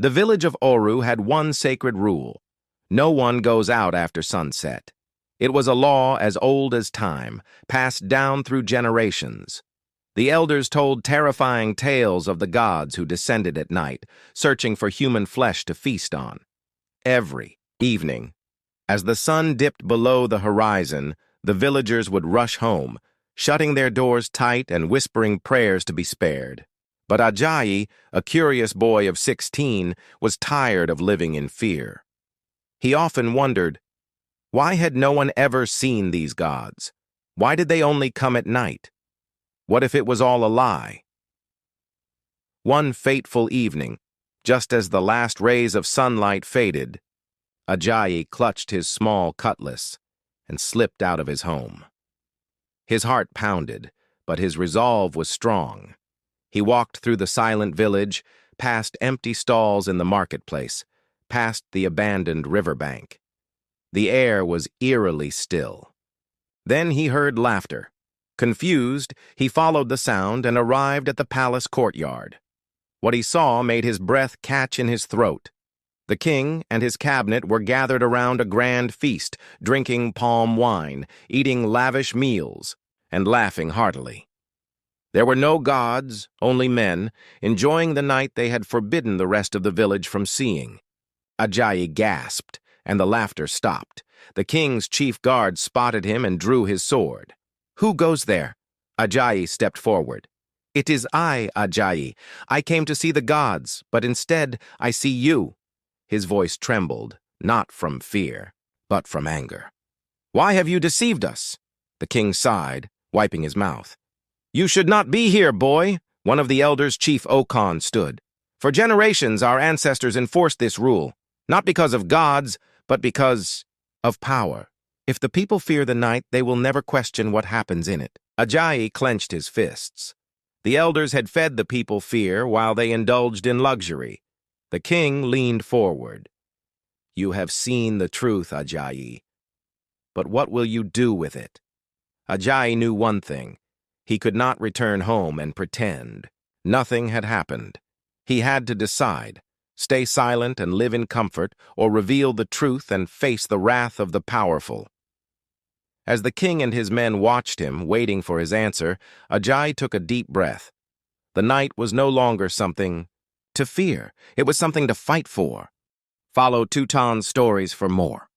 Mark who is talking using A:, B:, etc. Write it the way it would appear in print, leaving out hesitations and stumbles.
A: The village of Oru had one sacred rule. No one goes out after sunset. It was a law as old as time, passed down through generations. The elders told terrifying tales of the gods who descended at night, searching for human flesh to feast on. Every evening, as the sun dipped below the horizon, the villagers would rush home, shutting their doors tight and whispering prayers to be spared. But Ajayi, a curious boy of 16, was tired of living in fear. He often wondered, why had no one ever seen these gods? Why did they only come at night? What if it was all a lie? One fateful evening, just as the last rays of sunlight faded, Ajayi clutched his small cutlass and slipped out of his home. His heart pounded, but his resolve was strong. He walked through the silent village, past empty stalls in the marketplace, past the abandoned riverbank. The air was eerily still. Then he heard laughter. Confused, he followed the sound and arrived at the palace courtyard. What he saw made his breath catch in his throat. The king and his cabinet were gathered around a grand feast, drinking palm wine, eating lavish meals, and laughing heartily. There were no gods, only men, enjoying the night they had forbidden the rest of the village from seeing. Ajayi gasped, and the laughter stopped. The king's chief guard spotted him and drew his sword. "Who goes there?" Ajayi stepped forward. "It is I, Ajayi. I came to see the gods, but instead I see you." His voice trembled, not from fear, but from anger. "Why have you deceived us?" The king sighed, wiping his mouth. "You should not be here, boy," one of the elders, Chief Okon, stood. "For generations our ancestors enforced this rule, not because of gods, but because of power. If the people fear the night, they will never question what happens in it." Ajayi clenched his fists. The elders had fed the people fear while they indulged in luxury. The king leaned forward. "You have seen the truth, Ajayi. But what will you do with it?" Ajayi knew one thing. He could not return home and pretend. Nothing had happened. He had to decide, stay silent and live in comfort, or reveal the truth and face the wrath of the powerful. As the king and his men watched him, waiting for his answer, Ajayi took a deep breath. The night was no longer something to fear. It was something to fight for. Follow Teuton's stories for more.